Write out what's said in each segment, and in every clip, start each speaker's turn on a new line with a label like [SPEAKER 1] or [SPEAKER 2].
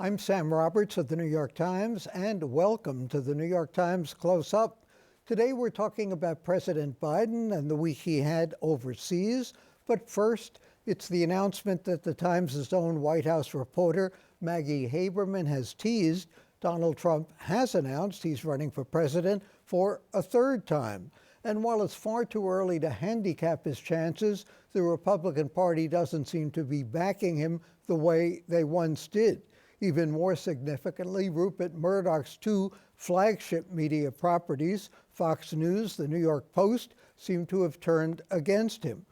[SPEAKER 1] I'm Sam Roberts of the New York Times, and welcome to the New York Times Close Up. Today we're talking about President Biden and the week he had overseas. But first, it's the announcement that the Times' own White House reporter, Maggie Haberman, has teased. Donald Trump has announced he's running for president for a third time. And while it's far too early to handicap his chances, the Republican Party doesn't seem to be backing him the way they once did. Even more significantly, Rupert Murdoch's two flagship media properties, Fox News, the New York Post, seem to have turned against him.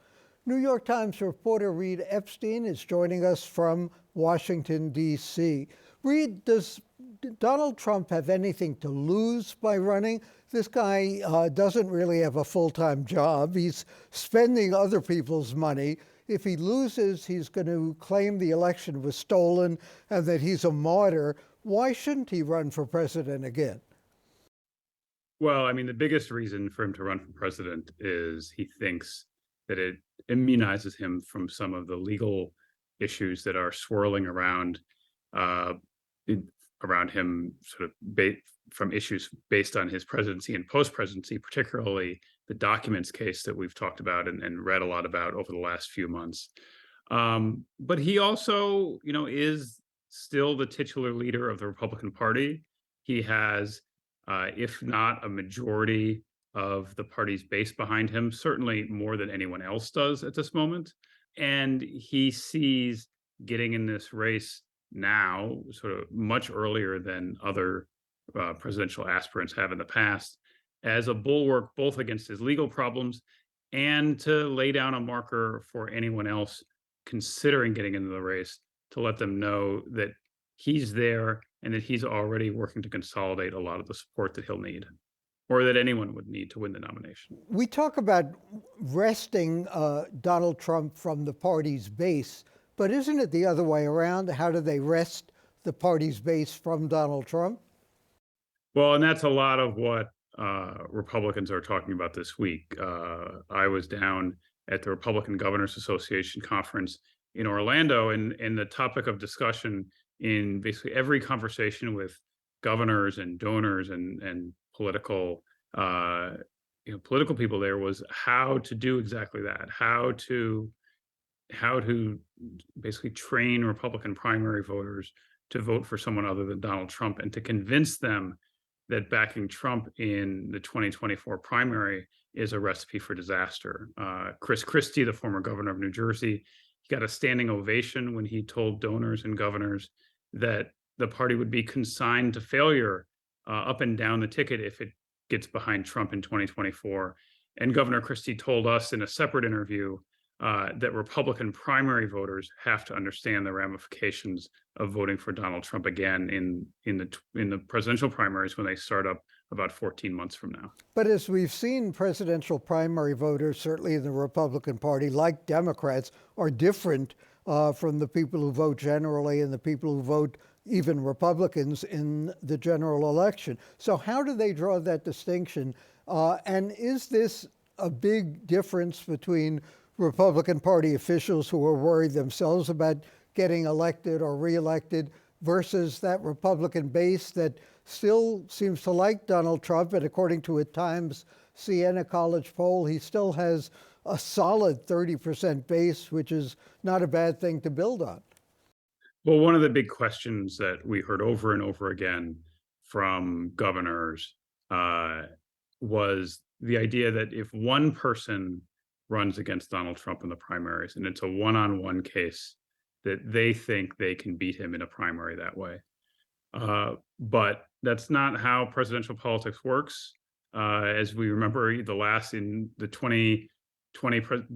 [SPEAKER 1] New York Times reporter Reid Epstein is joining us from Washington, D.C. Reid, does Donald Trump have anything to lose by running? This guy doesn't really have a full-time job. He's spending other people's money. If he loses, he's going to claim the election was stolen and that he's a martyr. Why shouldn't he run for president again?
[SPEAKER 2] Well, I mean, the biggest reason for him to run for president is he thinks that it immunizes him from some of the legal issues that are swirling around around him, sort of from issues based on his presidency and post-presidency, particularly the documents case that we've talked about and read a lot about over the last few months. But he also, is still the titular leader of the Republican Party. He has, if not a majority of the party's base behind him, certainly more than anyone else does at this moment. And he sees getting in this race now, sort of much earlier than other presidential aspirants have in the past, as a bulwark both against his legal problems and to lay down a marker for anyone else considering getting into the race, to let them know that he's there and that he's already working to consolidate a lot of the support that he'll need, or that anyone would need to win the nomination.
[SPEAKER 1] We talk about wresting Donald Trump from the party's base, but isn't it the other way around? How do they wrest the party's base from Donald Trump?
[SPEAKER 2] Well, and that's a lot of what Republicans are talking about this week. I was down at the Republican Governors Association conference in Orlando, and the topic of discussion in basically every conversation with governors and donors and political political people there was how to do exactly that, how to basically train Republican primary voters to vote for someone other than Donald Trump, and to convince them that backing Trump in the 2024 primary is a recipe for disaster. Chris Christie, the former governor of New Jersey, he got a standing ovation when he told donors and governors that the party would be consigned to failure up and down the ticket if it gets behind Trump in 2024. And Governor Christie told us in a separate interview that Republican primary voters have to understand the ramifications of voting for Donald Trump again in the presidential primaries when they start up about 14 months from now.
[SPEAKER 1] But as we've seen, presidential primary voters, certainly in the Republican Party, like Democrats, are different from the people who vote generally and the people who vote even Republicans in the general election. So how do they draw that distinction? And is this a big difference between Republican Party officials who are worried themselves about getting elected or reelected versus that Republican base that still seems to like Donald Trump? And according to a Times Siena College poll, he still has a solid 30% base, which is not a bad thing to build on.
[SPEAKER 2] Well, one of the big questions that we heard over and over again from governors was the idea that if one person runs against Donald Trump in the primaries, and it's a one-on-one case, that they think they can beat him in a primary that way. But that's not how presidential politics works. As we remember, in the 2020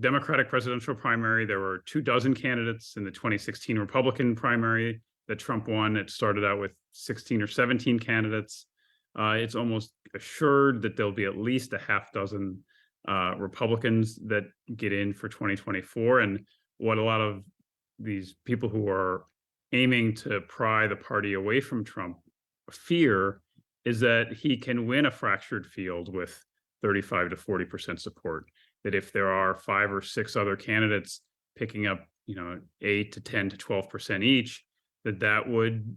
[SPEAKER 2] Democratic presidential primary, there were 24 candidates. In the 2016 Republican primary that Trump won, it started out with 16 or 17 candidates. It's almost assured that there'll be at least a half dozen Republicans that get in for 2024. And what a lot of these people who are aiming to pry the party away from Trump fear is that he can win a fractured field with 35 to 40% support. That if there are 5 or 6 other candidates picking up, 8 to 10 to 12% each, that would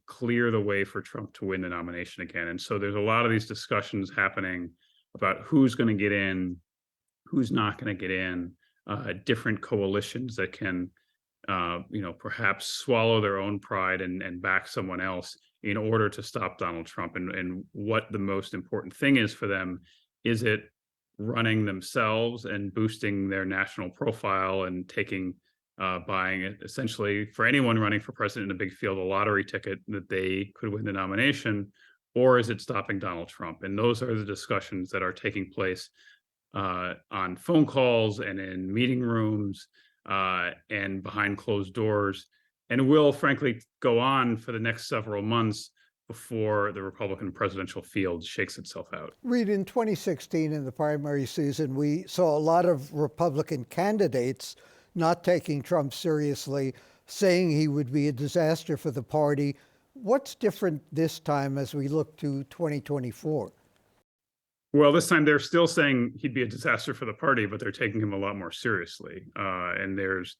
[SPEAKER 2] clear the way for Trump to win the nomination again. And so there's a lot of these discussions happening about who's going to get in, who's not going to get in, different coalitions that can, perhaps swallow their own pride and back someone else in order to stop Donald Trump. And what the most important thing is for them. Is it running themselves and boosting their national profile and buying it essentially for anyone running for president in a big field, a lottery ticket that they could win the nomination, or is it stopping Donald Trump? And those are the discussions that are taking place on phone calls and in meeting rooms and behind closed doors, and will frankly go on for the next several months before the Republican presidential field shakes itself out.
[SPEAKER 1] Reid, in 2016, in the primary season, we saw a lot of Republican candidates not taking Trump seriously, saying he would be a disaster for the party. What's different this time as we look to 2024?
[SPEAKER 2] Well, this time they're still saying he'd be a disaster for the party, but they're taking him a lot more seriously. And there's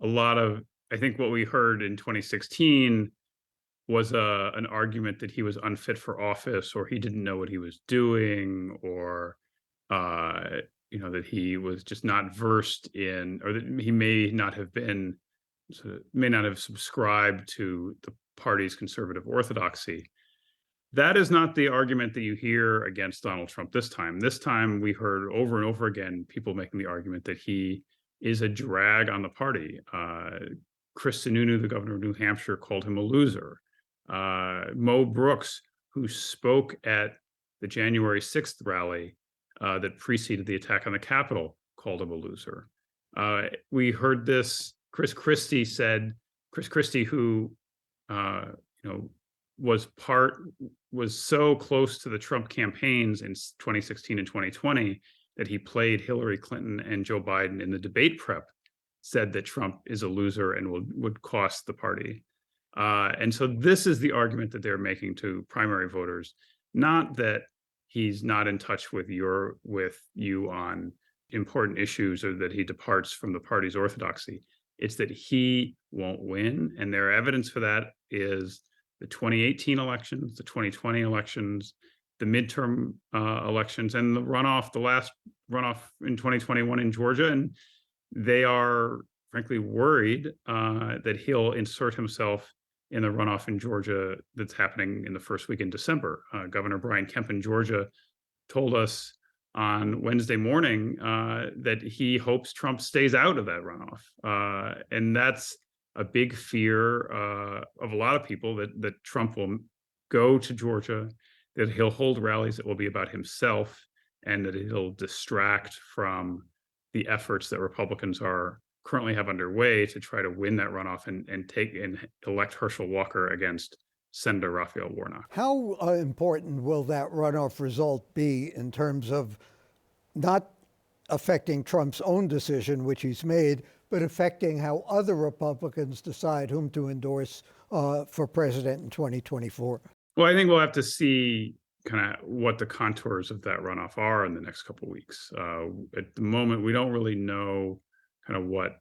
[SPEAKER 2] a lot of, I think what we heard in 2016 was an argument that he was unfit for office, or he didn't know what he was doing, or that he was just not versed in, or that he may not have subscribed to the party's conservative orthodoxy. That is not the argument that you hear against Donald Trump this time. This time we heard over and over again people making the argument that he is a drag on the party. Chris Sununu, the governor of New Hampshire, called him a loser. Mo Brooks, who spoke at the January 6th rally that preceded the attack on the Capitol, called him a loser. We heard this. Chris Christie, who was so close to the Trump campaigns in 2016 and 2020 that he played Hillary Clinton and Joe Biden in the debate prep, said that Trump is a loser and would cost the party. And so this is the argument that they're making to primary voters, not that he's not in touch with you on important issues, or that he departs from the party's orthodoxy. It's that he won't win. And their evidence for that is the 2018 elections, the 2020 elections, the midterm elections, and the last runoff in 2021 in Georgia. And they are frankly worried that he'll insert himself in the runoff in Georgia that's happening in the first week in December. Governor Brian Kemp in Georgia told us on Wednesday morning that he hopes Trump stays out of that runoff. And that's a big fear of a lot of people, that Trump will go to Georgia, that he'll hold rallies that will be about himself, and that he'll distract from the efforts that Republicans currently have underway to try to win that runoff and elect Herschel Walker against Senator Raphael Warnock.
[SPEAKER 1] How important will that runoff result be in terms of not affecting Trump's own decision, which he's made, but affecting how other Republicans decide whom to endorse for president in 2024?
[SPEAKER 2] Well, I think we'll have to see kind of what the contours of that runoff are in the next couple of weeks. At the moment, we don't really know kind of what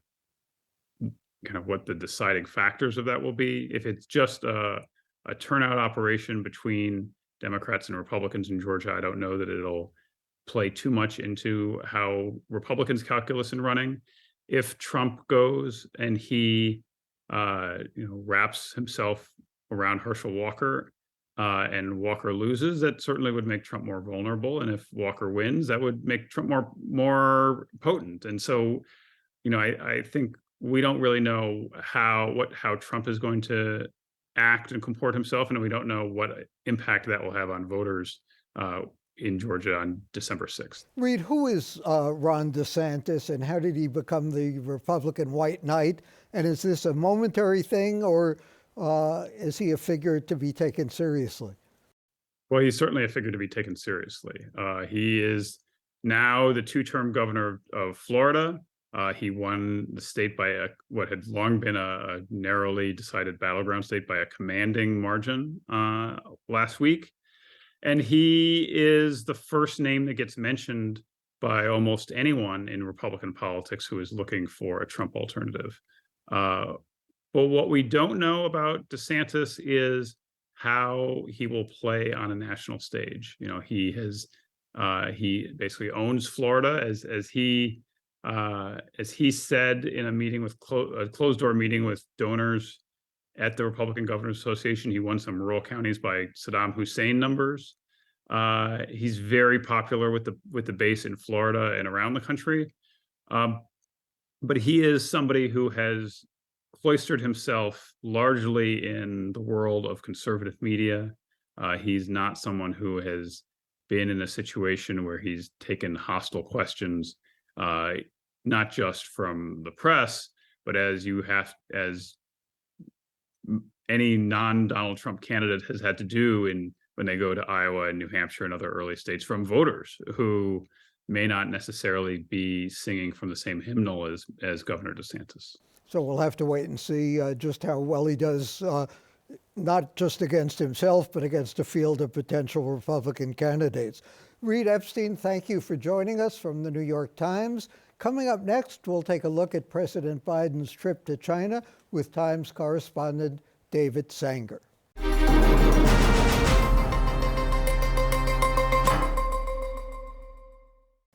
[SPEAKER 2] the deciding factors of that will be. If it's just a turnout operation between Democrats and Republicans in Georgia, I don't know that it'll play too much into how Republicans calculus in running. If Trump goes and he wraps himself around Herschel Walker and Walker loses, that certainly would make Trump more vulnerable. And if Walker wins, that would make Trump more potent. And so, I think we don't really know how Trump is going to act and comport himself, and we don't know what impact that will have on voters in Georgia on December 6th.
[SPEAKER 1] Reid, who is Ron DeSantis, and how did he become the Republican white knight? And is this a momentary thing, or is he a figure to be taken seriously?
[SPEAKER 2] Well, he's certainly a figure to be taken seriously. He is now the two-term governor of Florida. He won the state by what had long been a narrowly decided battleground state by a commanding margin last week. And he is the first name that gets mentioned by almost anyone in Republican politics who is looking for a Trump alternative. Well, what we don't know about DeSantis is how he will play on a national stage. He basically owns Florida, as he said in a meeting with a closed door meeting with donors at the Republican Governors Association. He won some rural counties by Saddam Hussein numbers. He's very popular with the base in Florida and around the country. Um, but he is somebody who has cloistered himself largely in the world of conservative media. He's not someone who has been in a situation where he's taken hostile questions, uh, not just from the press, but as any non-Donald Trump candidate has had to do when they go to Iowa and New Hampshire and other early states from voters who may not necessarily be singing from the same hymnal as Governor DeSantis.
[SPEAKER 1] So we'll have to wait and see just how well he does, not just against himself, but against a field of potential Republican candidates. Reid Epstein, thank you for joining us from the New York Times. Coming up next, we'll take a look at President Biden's trip to China with Times correspondent David Sanger.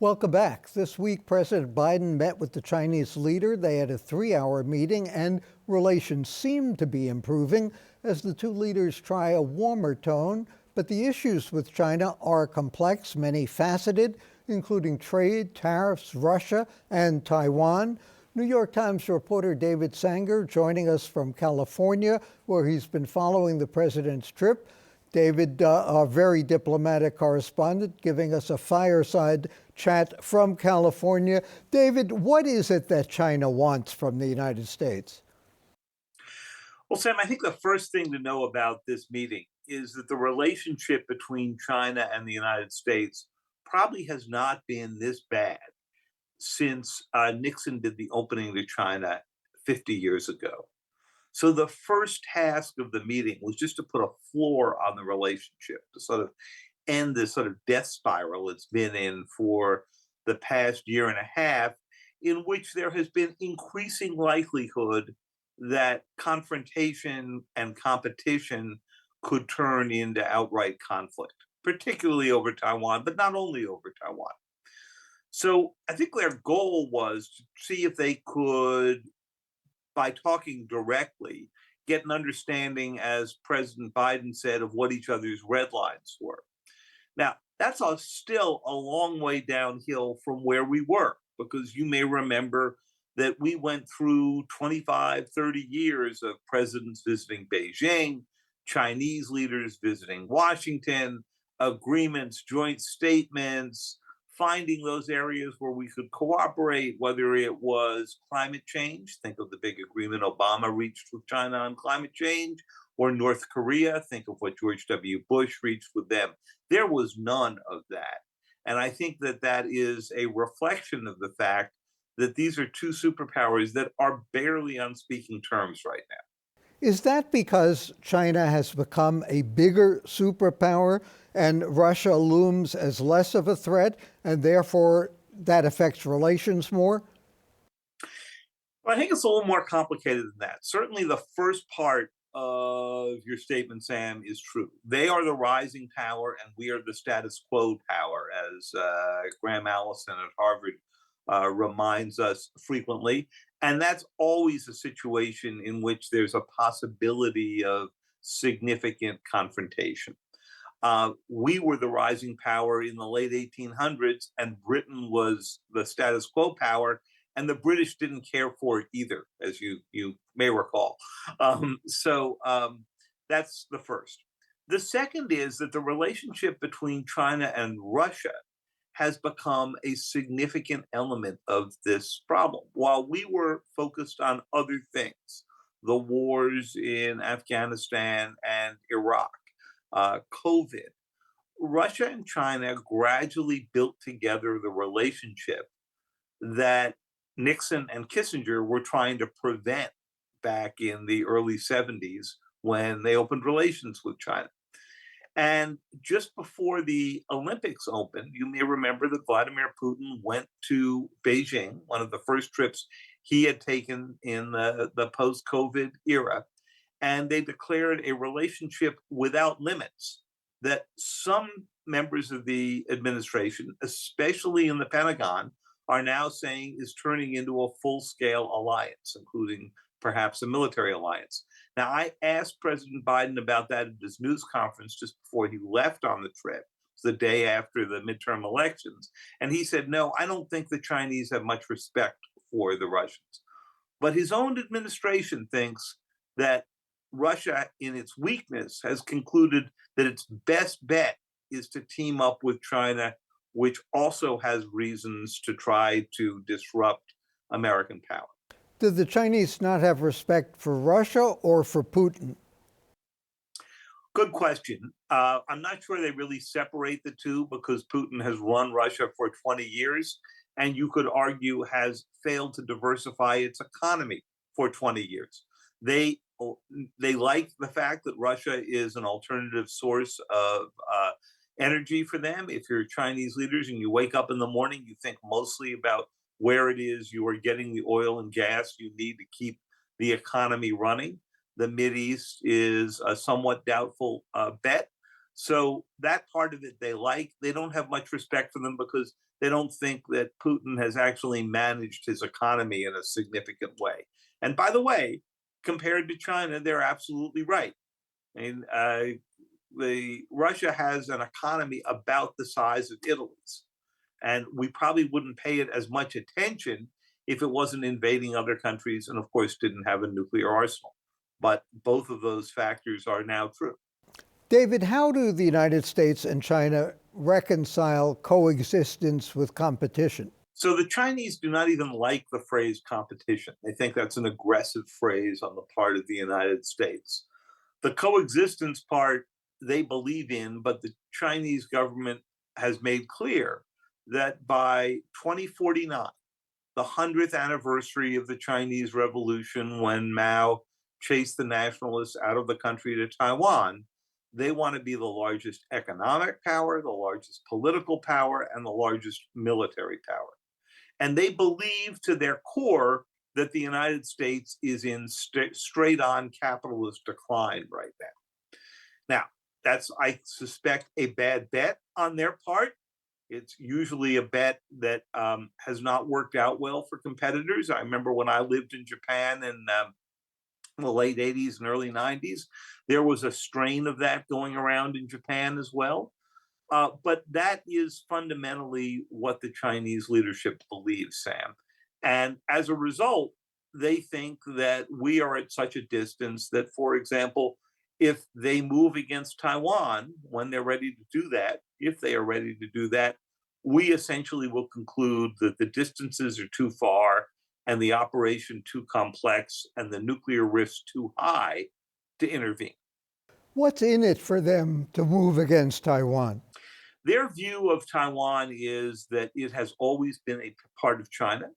[SPEAKER 1] Welcome back. This week, President Biden met with the Chinese leader. They had a 3-hour meeting, and relations seem to be improving as the two leaders try a warmer tone. But the issues with China are complex, many faceted, including trade, tariffs, Russia, and Taiwan. New York Times reporter David Sanger joining us from California, where he's been following the president's trip. David, our very diplomatic correspondent, giving us a fireside chat from California. David, what is it that China wants from the United States?
[SPEAKER 3] Well, Sam, I think the first thing to know about this meeting is that the relationship between China and the United States probably has not been this bad since Nixon did the opening to China 50 years ago. So the first task of the meeting was just to put a floor on the relationship, to sort of end this sort of death spiral it's been in for the past year and a half, in which there has been increasing likelihood that confrontation and competition could turn into outright conflict, particularly over Taiwan, but not only over Taiwan. So I think their goal was to see if they could, by talking directly, get an understanding, as President Biden said, of what each other's red lines were. Now, that's still a long way downhill from where we were, because you may remember that we went through 25, 30 years of presidents visiting Beijing, Chinese leaders visiting Washington, agreements, joint statements, finding those areas where we could cooperate, whether it was climate change, think of the big agreement Obama reached with China on climate change, or North Korea, think of what George W. Bush reached with them. There was none of that. And I think that that is a reflection of the fact that these are two superpowers that are barely on speaking terms right now.
[SPEAKER 1] Is that because China has become a bigger superpower and Russia looms as less of a threat, and therefore that affects relations more?
[SPEAKER 3] Well, I think it's a little more complicated than that. Certainly, the first part of your statement, Sam, is true. They are the rising power, and we are the status quo power, as Graham Allison at Harvard reminds us frequently. And that's always a situation in which there's a possibility of significant confrontation. We were the rising power in the late 1800s, and Britain was the status quo power, and the British didn't care for it either, as you may recall. That's the first. The second is that the relationship between China and Russia has become a significant element of this problem. While we were focused on other things, the wars in Afghanistan and Iraq, COVID, Russia and China gradually built together the relationship that Nixon and Kissinger were trying to prevent back in the early 70s when they opened relations with China. And just before the Olympics opened, you may remember that Vladimir Putin went to Beijing, one of the first trips he had taken in the post-COVID era. And they declared a relationship without limits that some members of the administration, especially in the Pentagon, are now saying is turning into a full-scale alliance, including perhaps a military alliance. Now, I asked President Biden about that at his news conference just before he left on the trip, the day after the midterm elections. And he said, no, I don't think the Chinese have much respect for the Russians. But his own administration thinks that Russia, in its weakness, has concluded that its best bet is to team up with China, which also has reasons to try to disrupt American power.
[SPEAKER 1] Do the Chinese not have respect for Russia or for Putin?
[SPEAKER 3] Good question. I'm not sure they really separate the two because Putin has run Russia for 20 years and you could argue has failed to diversify its economy for 20 years. They like the fact that Russia is an alternative source of energy for them. If you're Chinese leaders and you wake up in the morning, you think mostly about where it is you are getting the oil and gas you need to keep the economy running. The Mideast is a somewhat doubtful bet. So that part of it they like. They don't have much respect for them because they don't think that Putin has actually managed his economy in a significant way. And by the way, compared to China, they're absolutely right. I mean, Russia has an economy about the size of Italy's. And we probably wouldn't pay it as much attention if it wasn't invading other countries and, of course, didn't have a nuclear arsenal. But both of those factors are now true.
[SPEAKER 1] David, how do the United States and China reconcile coexistence with competition?
[SPEAKER 3] So the Chinese do not even like the phrase competition. They think that's an aggressive phrase on the part of the United States. The coexistence part they believe in, but the Chinese government has made clear that by 2049, the 100th anniversary of the Chinese Revolution, when Mao chased the nationalists out of the country to Taiwan, they want to be the largest economic power, the largest political power, and the largest military power. And they believe to their core that the United States is in straight-on capitalist decline right now. Now, that's, I suspect, a bad bet on their part. It's usually a bet that has not worked out well for competitors. I remember when I lived in Japan in the late 80s and early 90s, there was a strain of that going around in Japan as well. But that is fundamentally what the Chinese leadership believes, Sam. And as a result, they think that we are at such a distance that, for example, if they move against Taiwan, when they're ready to do that, if they are ready to do that, we essentially will conclude that the distances are too far and the operation too complex and the nuclear risk too high to intervene.
[SPEAKER 1] What's in it for them to move against Taiwan?
[SPEAKER 3] Their view of Taiwan is that it has always been a part of China,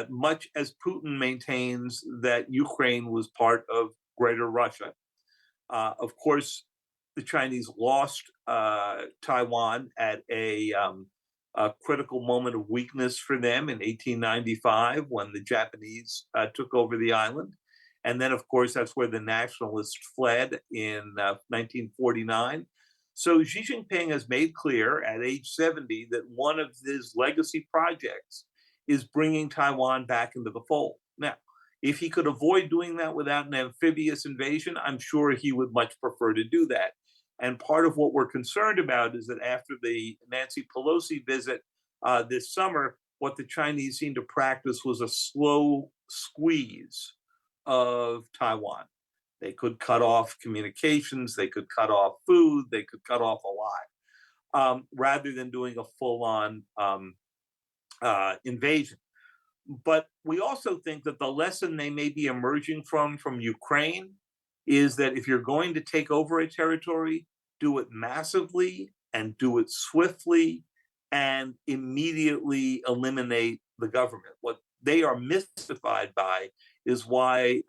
[SPEAKER 3] much as Putin maintains that Ukraine was part of Greater Russia. Of course, the Chinese lost Taiwan at a critical moment of weakness for them in 1895 when the Japanese took over the island. And then, of course, that's where the nationalists fled in 1949. So Xi Jinping has made clear at age 70 that one of his legacy projects is bringing Taiwan back into the fold. Now, if he could avoid doing that without an amphibious invasion, I'm sure he would much prefer to do that. And part of what we're concerned about is that after the Nancy Pelosi visit this summer, what the Chinese seemed to practice was a slow squeeze of Taiwan. They could cut off communications, they could cut off food, they could cut off a lot, rather than doing a full-on invasion. But we also think that the lesson they may be emerging from Ukraine is that if you're going to take over a territory, do it massively and do it swiftly and immediately eliminate the government. What they are mystified by is why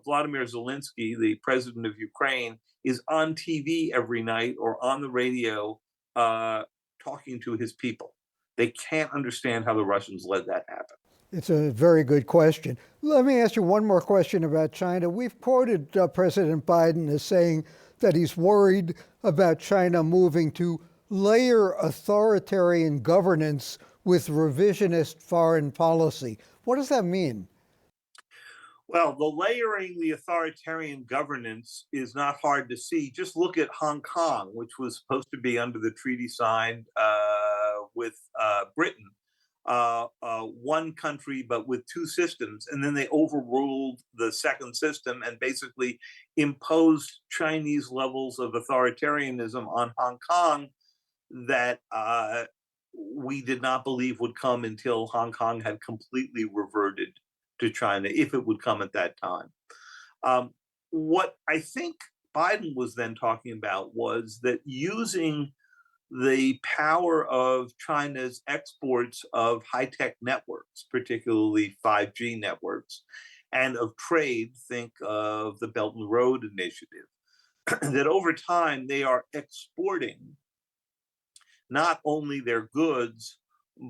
[SPEAKER 3] Vladimir Zelensky, the president of Ukraine, is on TV every night or on the radio talking to his people. They can't understand how the Russians let that happen.
[SPEAKER 1] It's a very good question. Let me ask you one more question about China. We've quoted President Biden as saying that he's worried about China moving to layer authoritarian governance with revisionist foreign policy. What does that mean?
[SPEAKER 3] Well, the layering the authoritarian governance is not hard to see. Just look at Hong Kong, which was supposed to be under the treaty signed with Britain, one country but with two systems, and then they overruled the second system and basically imposed Chinese levels of authoritarianism on Hong Kong that we did not believe would come until Hong Kong had completely reverted to China, if it would come at that time. What I think Biden was then talking about was that using the power of China's exports of high-tech networks, particularly 5G networks, and of trade, think of the Belt and Road Initiative, that over time they are exporting not only their goods,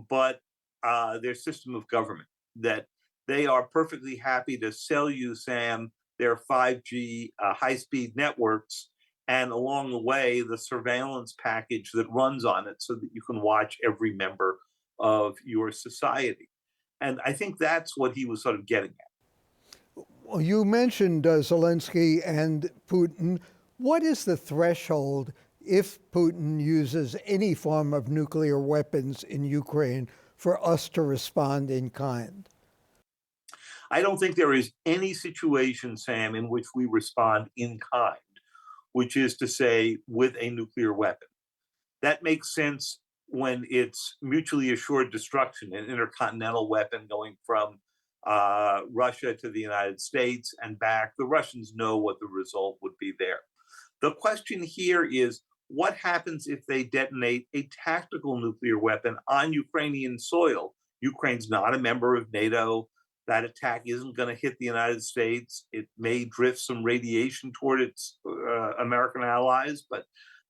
[SPEAKER 3] but their system of government, that they are perfectly happy to sell you, Sam, their 5G high-speed networks, and along the way, the surveillance package that runs on it so that you can watch every member of your society. And I think that's what he was sort of getting at.
[SPEAKER 1] Well, you mentioned Zelensky and Putin. What is the threshold if Putin uses any form of nuclear weapons in Ukraine for us to respond in kind?
[SPEAKER 3] I don't think there is any situation, Sam, in which we respond in kind, which is to say, with a nuclear weapon. That makes sense when it's mutually assured destruction, an intercontinental weapon going from Russia to the United States and back. The Russians know what the result would be there. The question here is, what happens if they detonate a tactical nuclear weapon on Ukrainian soil? Ukraine's not a member of NATO. That attack isn't going to hit the United States. It may drift some radiation toward its American allies, but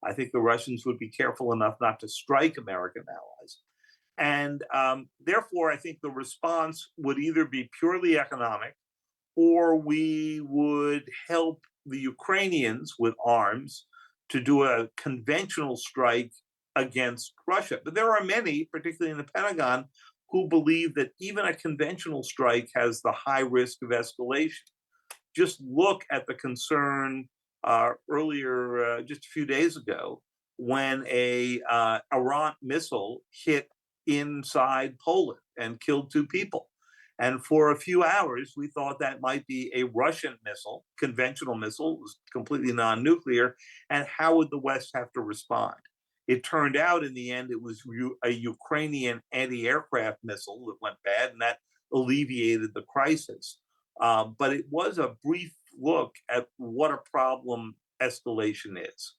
[SPEAKER 3] I think the Russians would be careful enough not to strike American allies. And therefore, I think the response would either be purely economic, or we would help the Ukrainians with arms to do a conventional strike against Russia. But there are many, particularly in the Pentagon, who believe that even a conventional strike has the high risk of escalation. Just look at the concern earlier, just a few days ago, when a Iran missile hit inside Poland and killed 2 people. And for a few hours, we thought that might be a Russian missile, conventional missile, it was completely non-nuclear, and how would the West have to respond? It turned out in the end it was a Ukrainian anti-aircraft missile that went bad, and that alleviated the crisis. But it was a brief look at what a problem escalation is.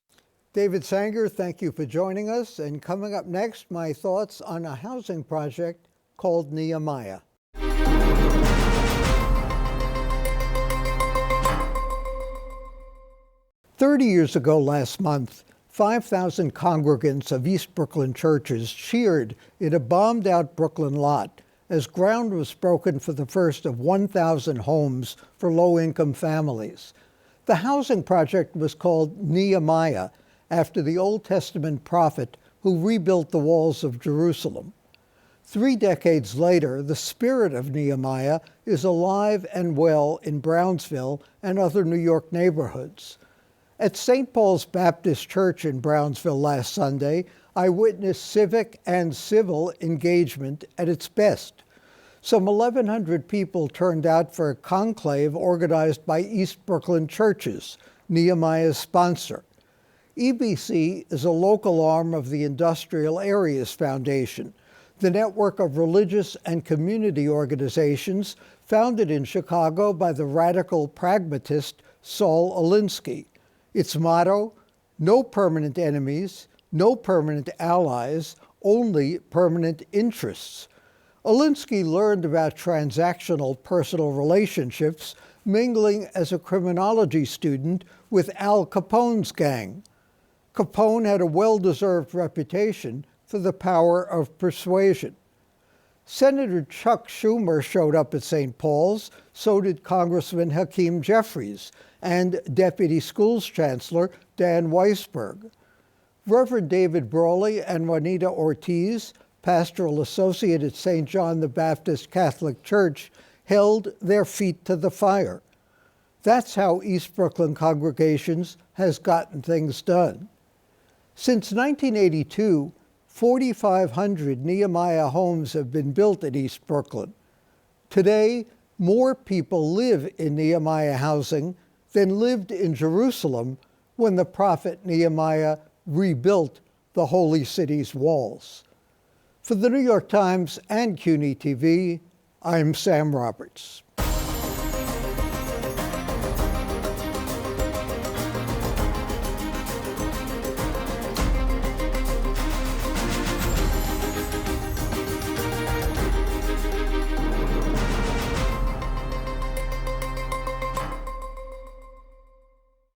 [SPEAKER 1] David Sanger, thank you for joining us. And coming up next, my thoughts on a housing project called Nehemiah. "30 years ago last month, 5,000 congregants of East Brooklyn churches cheered in a bombed-out Brooklyn lot as ground was broken for the first of 1,000 homes for low-income families. The housing project was called Nehemiah, after the Old Testament prophet who rebuilt the walls of Jerusalem. 3 decades later, the spirit of Nehemiah is alive and well in Brownsville and other New York neighborhoods. At St. Paul's Baptist Church in Brownsville last Sunday, I witnessed civic and civil engagement at its best. Some 1,100 people turned out for a conclave organized by East Brooklyn Churches, Nehemiah's sponsor. EBC is a local arm of the Industrial Areas Foundation, the network of religious and community organizations founded in Chicago by the radical pragmatist Saul Alinsky. Its motto, no permanent enemies, no permanent allies, only permanent interests. Alinsky learned about transactional personal relationships mingling as a criminology student with Al Capone's gang. Capone had a well-deserved reputation for the power of persuasion. Senator Chuck Schumer showed up at St. Paul's, so did Congressman Hakeem Jeffries and Deputy Schools Chancellor Dan Weisberg. Reverend David Brawley and Juanita Ortiz, pastoral associate at St. John the Baptist Catholic Church, held their feet to the fire. That's how East Brooklyn Congregations has gotten things done. Since 1982, 4,500 Nehemiah homes have been built in East Brooklyn. Today, more people live in Nehemiah housing than lived in Jerusalem when the prophet Nehemiah rebuilt the holy city's walls. For the New York Times and CUNY TV, I'm Sam Roberts.